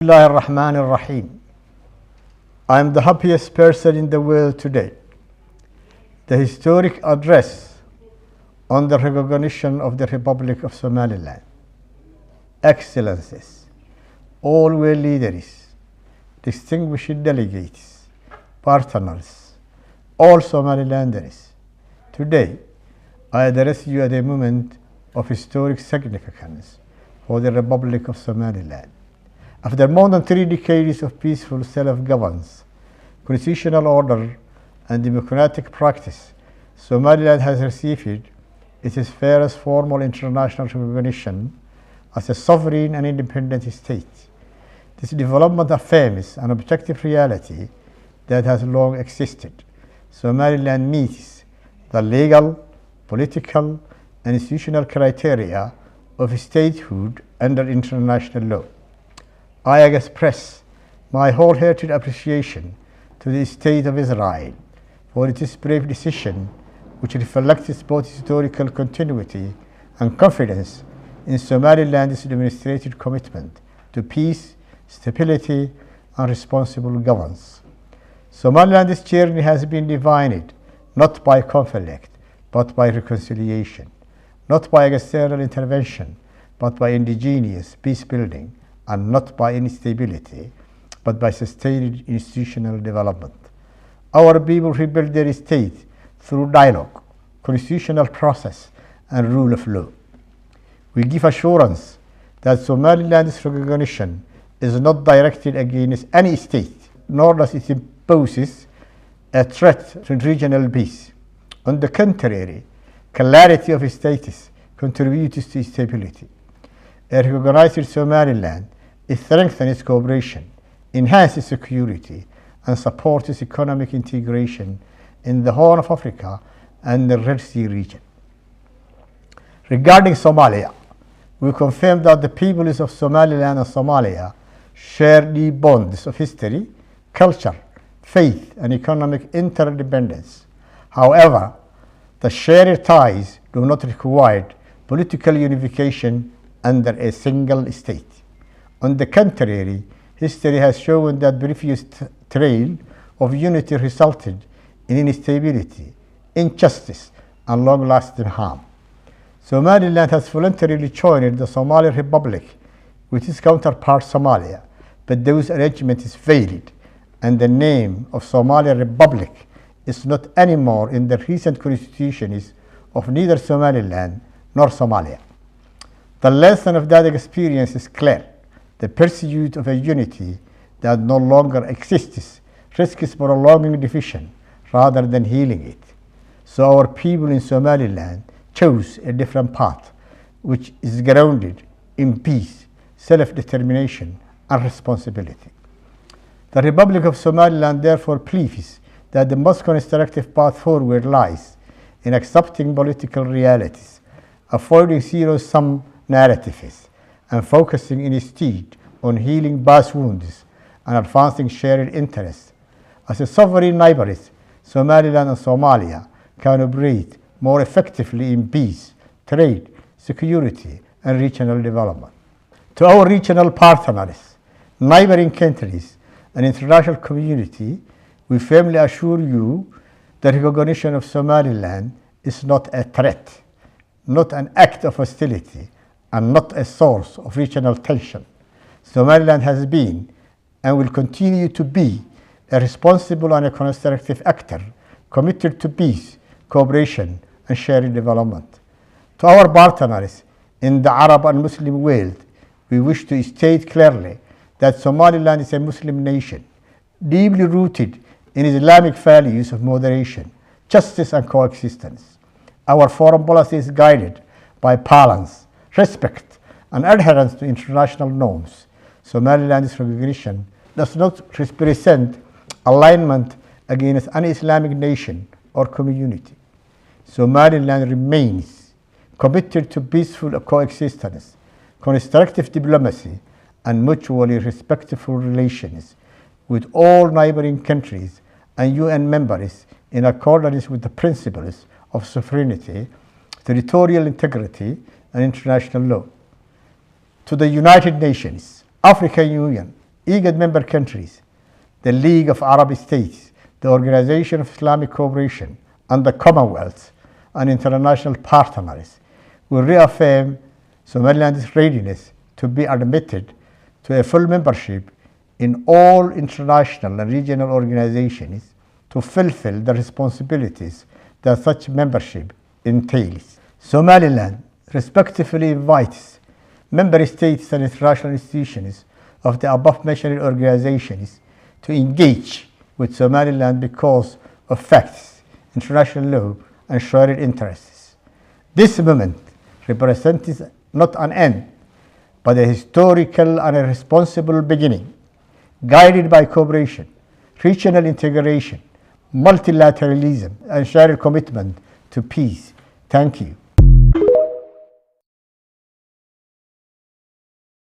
Bismillah ar-Rahman ar-Rahim. I am the happiest person in the world today. The historic address on the recognition of the Republic of Somaliland. Excellencies, all world leaders, distinguished delegates, partners, all Somalilanders. Today, I address you at a moment of historic significance for the Republic of Somaliland. After more than 3 decades of peaceful self-governance, constitutional order, and democratic practice, Somaliland has received its first formal international recognition as a sovereign and independent state. This development affirms an objective reality that has long existed. Somaliland meets the legal, political, and institutional criteria of statehood under international law. I express my wholehearted appreciation to the State of Israel for its brave decision, which reflects both historical continuity and confidence in Somaliland's demonstrated commitment to peace, stability, and responsible governance. Somaliland's journey has been defined not by conflict, but by reconciliation, not by external intervention, but by indigenous peace building, and not by instability, but by sustained institutional development. Our people rebuilt their state through dialogue, constitutional process, and rule of law. We give assurance that Somaliland's recognition is not directed against any state, nor does it impose a threat to regional peace. On the contrary, clarity of status contributes to stability. A recognized Somaliland strengthens cooperation, enhances security, and supports economic integration in the Horn of Africa and the Red Sea region. Regarding Somalia, we confirm that the peoples of Somaliland and Somalia share deep bonds of history, culture, faith, and economic interdependence. However, the shared ties do not require political unification under a single state. On the contrary, history has shown that previous trail of unity resulted in instability, injustice, and long-lasting harm. Somaliland has voluntarily joined the Somali Republic with its counterpart Somalia, but those arrangements failed, and the name of Somali Republic is not anymore in the recent constitutions of neither Somaliland nor Somalia. The lesson of that experience is clear. The pursuit of a unity that no longer exists risks prolonging division rather than healing it. So our people in Somaliland chose a different path, which is grounded in peace, self-determination, and responsibility. The Republic of Somaliland therefore believes that the most constructive path forward lies in accepting political realities, avoiding zero-sum narratives, and focusing instead on healing past wounds and advancing shared interests. As a sovereign neighbors, Somaliland and Somalia can operate more effectively in peace, trade, security, and regional development. To our regional partners, neighboring countries, and international community, we firmly assure you that recognition of Somaliland is not a threat, not an act of hostility, and not a source of regional tension. Somaliland has been and will continue to be a responsible and a constructive actor committed to peace, cooperation, and shared development. To our partners in the Arab and Muslim world, we wish to state clearly that Somaliland is a Muslim nation, deeply rooted in Islamic values of moderation, justice, and coexistence. Our foreign policy is guided by balance, respect, and adherence to international norms. Somaliland's recognition does not represent alignment against any Islamic nation or community. Somaliland remains committed to peaceful coexistence, constructive diplomacy, and mutually respectful relations with all neighboring countries and UN members in accordance with the principles of sovereignty, territorial integrity, and international law. To the United Nations, African Union, IGAD member countries, the League of Arab States, the Organization of Islamic Cooperation, and the Commonwealth and international partners will reaffirm Somaliland's readiness to be admitted to a full membership in all international and regional organizations to fulfill the responsibilities that such membership entails. Somaliland respectfully invites member states and international institutions of the above-mentioned organizations to engage with Somaliland because of facts, international law, and shared interests. This moment represents not an end, but a historical and a responsible beginning, guided by cooperation, regional integration, multilateralism, and shared commitment to peace. Thank you.